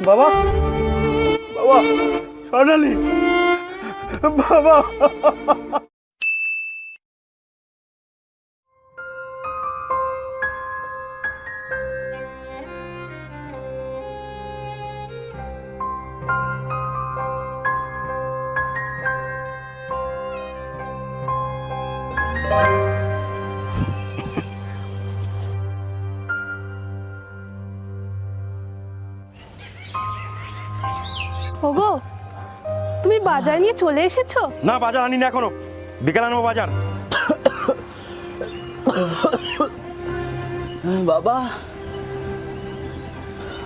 বাবা, বাবা, স্বর্ণালী, বাবা। ওগো, তুমি বাজার নিয়ে চলে এসেছো? না, বাজার আনি না এখনো, বিকেল আনবো বাজার। বাবা,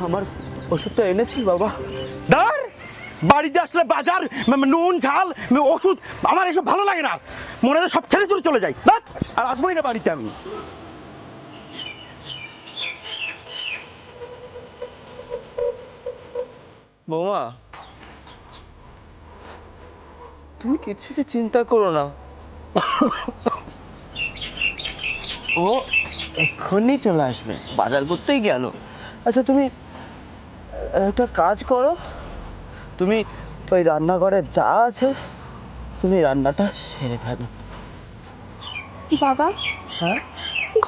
আমার ওষুধটা এনেছি বাবা। ধর, বাড়িতে আসলে বাজার, নুন ঝাল ওষুধ, আমার এসব ভালো লাগে না। মনে হয় সব ছেড়ে ছুড়ে চলে যাই, আর আসবোই না বাড়িতে আমি। বৌমা, তুমি কিছুতে চিন্তা করো না, ও এক্ষুনি চলে আসবে, বাজার করতেই গেল। আচ্ছা, তুমি একটা কাজ করো, তুমি ওই রান্নাঘরে যা আছে তুমি রান্নাটা সেরে ফেলো। বাবা, হ্যাঁ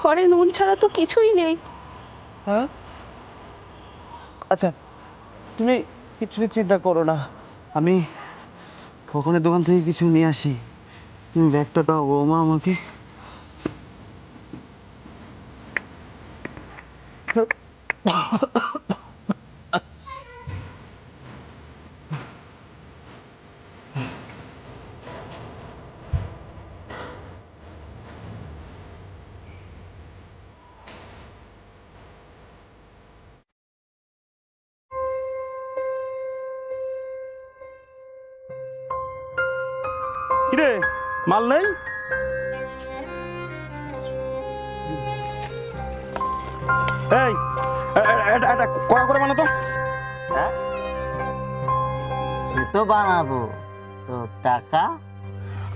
ঘরে নুন ছাড়া তো কিছুই নেই। হ্যাঁ, আচ্ছা তুমি কিছুই চিন্তা করো না, আমি খোকনের দোকান থেকে কিছু নিয়ে আসি, তুমি ব্যাগটা দাও বৌমা আমাকে। কিরে, মাল নেই? এই, এটা কড়া করে বানাতো। হ্যাঁ, সে তো বানাবো, তো টাকা?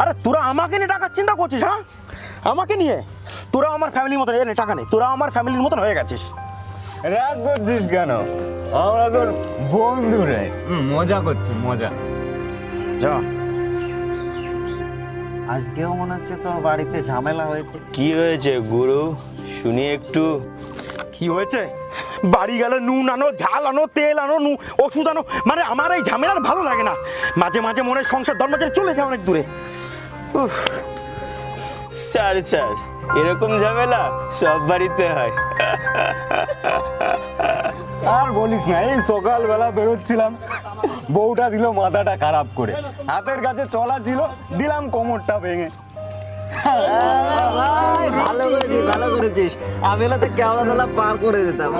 আরে তোরা আমাকে নিয়ে টাকার চিন্তা করছিস? হ্যাঁ, আমাকে নিয়ে? তোরা আমার ফ্যামিলির মতন, এনে টাকা নেই, তোরা আমার ফ্যামিলির মতন হয়ে গেছিস। রাগ করছিস কেন? আমরা তোর বন্ধু রে, মজা করছি, মজা। যা। আজকেও মনে হচ্ছে তোর বাড়িতে ঝামেলা হয়েছে। কি হয়েছে গুরু, শুনি একটু। কি হয়েছে? বাড়ি গেলে নুন আনো, ঝাল আনো, তেল আনো, ওষুধ আনো, মানে আমার এই ঝামেলার ভালো লাগে না। মাঝে মাঝে মনে হয় সংসার ধর্ম ছেড়ে চলে যায় অনেক দূরে। উফ, স্যার স্যার, এরকম ঝামেলা সব বাড়িতে হয়। আর বলিস না, এই সকালবেলা বেরোচ্ছিলাম, বউটা দিল মাথাটা খারাপ করে, হাতের কাছে চলা ছিল, দিলাম কোমরটা ভেঙে। ভালো করেছিস, ভালো করেছিস, আমি হলে তো কেওড়া তলা পার করে দিতাম।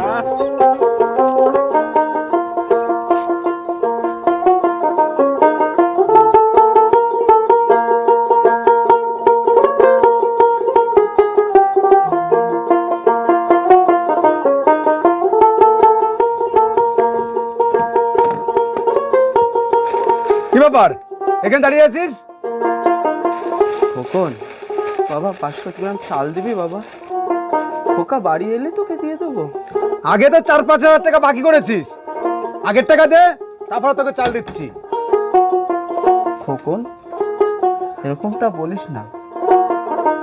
কি ব্যাপার, এখানে দাঁড়িয়ে আছিস? খোকন, বাবা 500 গ্রাম চাল দিবি বাবা? খোকা বাড়ি এলে তোকে দিয়ে দেবো। আগে তো 4-5 হাজার টাকা বাকি করেছিস, আগের টাকা দে, তারপরে তোকে চাল দিচ্ছি। খোকন, এরকমটা বলিস না,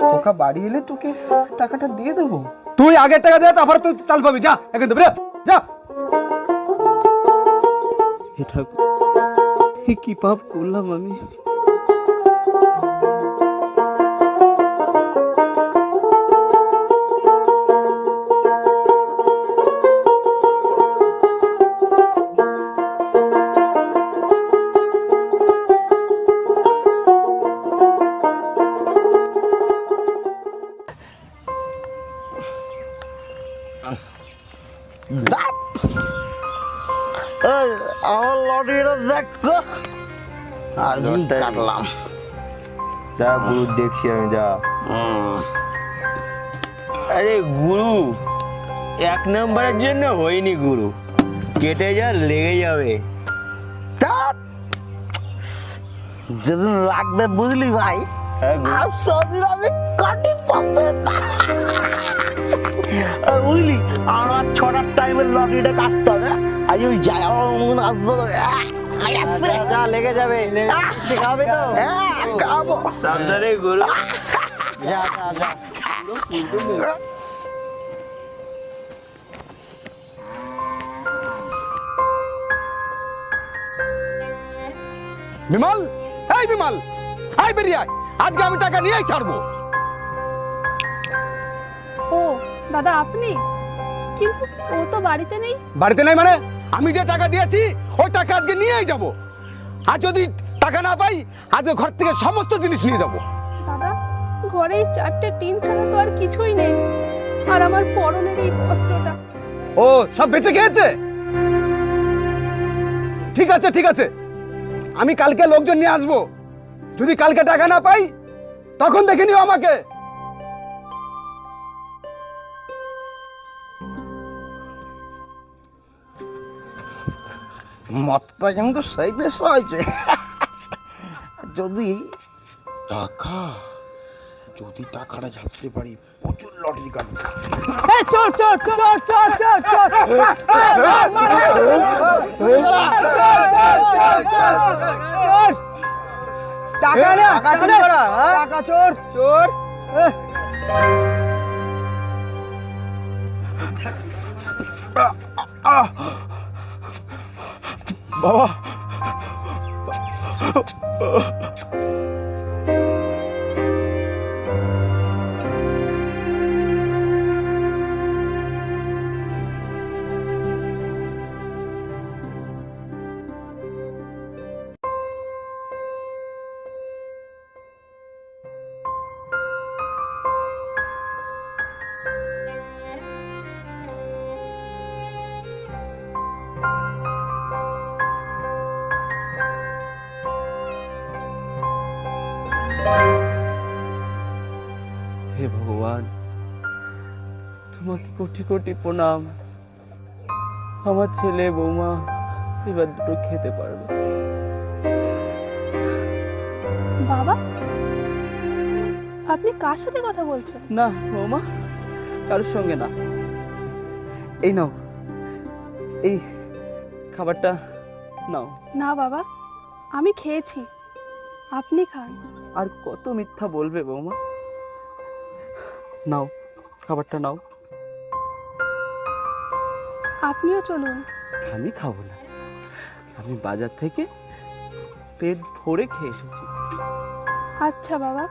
খোকা বাড়ি এলে তোকে টাকাটা দিয়ে দেবো। তুই আগের টাকা দে, তারপরে তুই চাল পাবি। যা এখান থেকে, যা। এটা কি পাপ করলাম আমি? আমার লটারিটা দেখছো? আজই কাটলাম। যা গুরু, দেখছি আমি, যা। আরে গুরু, 1 নম্বরের জন্য হয়নি গুরু, কেটে যা লেগে যাবে। যেদিন লাগবে বুঝলি ভাই, আর সবই আমি কাটি পাবো। বুঝলি, আমার 6টার টাইমের লটারিটা কাটতে হবে। আজ ওই যায় আমার মন আসছে যা লেগে যাবে খাবে তো খাবো সাবধানে গরু যা যা যা বিমল, এই বিমল, আয় বেরিয়ে আয়, আজকে আমি টাকা নিয়েই ছাড়বো। ও দাদা আপনি, কিন্তু ও তো বাড়িতে নেই। বাড়িতে নাই মানে? আমি যে টাকা দিয়েছি ওই টাকা আজকে নিয়েই যাব। আর যদি টাকা না পাই আজকে ঘর থেকে সমস্ত জিনিস নিয়ে যাব। দাদা ঘরেই 4টে টিন ছাড়া তো আর কিছুই নেই, আর আমার পরনের এই বস্ত্রটা। ও সব বেঁচে খেয়েছে? ঠিক আছে ঠিক আছে, আমি কালকে লোকজন নিয়ে আসবো। যদি কালকে টাকা না পাই তখন দেখে নিও আমাকে। মতটা কিন্তু সেই বেশ হয়েছে। যদি টাকা, যদি টাকাটা ঝাপতে পারি প্রচুর লটারি কাটবো। চোর চোর চোর চোর চোর চোর টাকা না টাকা চোর চোর বাবা, হে ভগবান, তোমাকে কোটি কোটি প্রণাম। আমার ছেলে বৌমা এবার দুটো খেতে পারবে। বাবা আপনি কার সাথে কথা বলছেন? না বৌমা, কারোর সঙ্গে না। এই নাও, এই খাবারটা নাও। না বাবা, আমি খেয়েছি, আপনি খান। আর কত মিথ্যা বলবে বৌমা? নাও খাবারটা নাও। আপনিও চলুন। আমি খাবো না, আমি বাজার থেকে পেট ভরে খেয়ে এসেছি। আচ্ছা বাবা।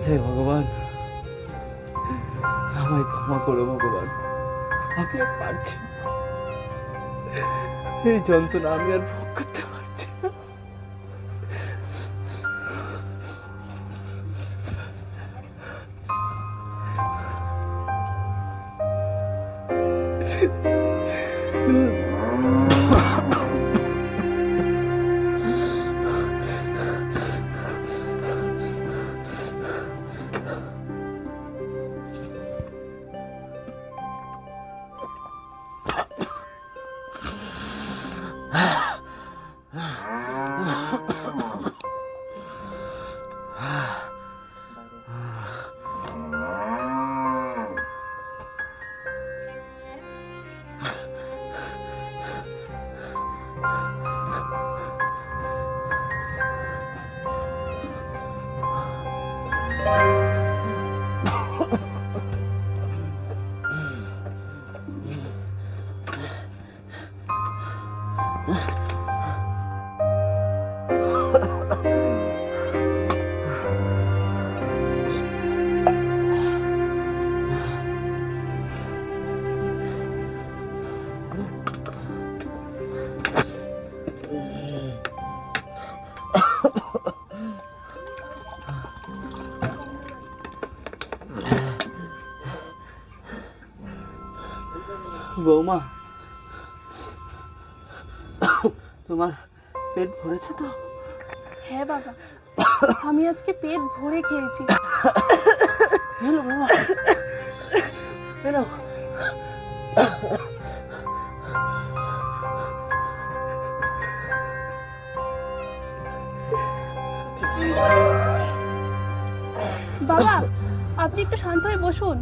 হে ভগবান, আমায় ক্ষমা করো ভগবান, আমি আর পারছি না। এই যন্ত্রণা আমি আর ভোগ করতে পারছি না। বৌমা, তোমার পেট ভরেছে তো? হ্যাঁ বাবা, আমি আজকে পেট ভরে খেয়েছি। এলো বাবা, এলো। বাবা, আপনি একটু শান্ত হয়ে বসুন।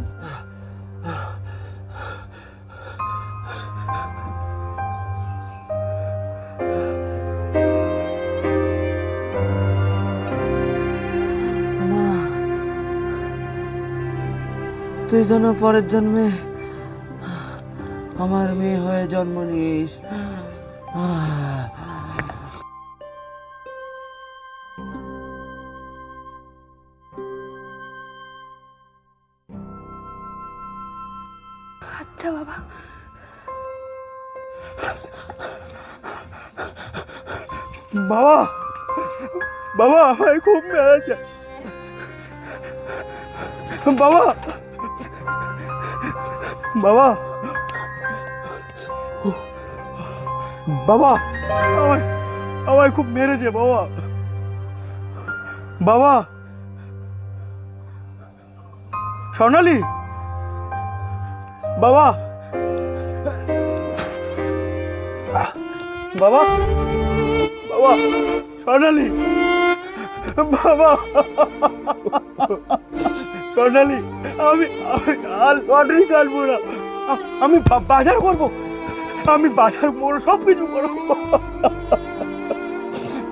মা, তুই যেন পরের জন্মে আমার মেয়ে হয়ে জন্ম নিস। আচ্ছা বাবা। বাবা, বাবা আমায় খুব মেরেছে। বাবা, বাবা, বাবা আমায় আমায় খুব মেরেছে বাবা। বাবা, স্বর্ণালী, বাবা, বাবা, বাবা, স্বর্ণালী, বাবা, স্বর্ণালী, আমি আর লটারি কাটবো না, আমি বাজার করবো, আমি বাজার করবো, সব কিছু করবো।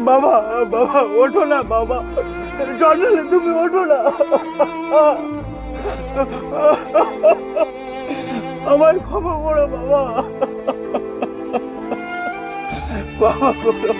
বাবা, বাবা ওঠো না বাবা, স্বর্ণালী তুমি ওঠো না, আমায় ক্ষমা করো বাবা, ক্ষমা করো।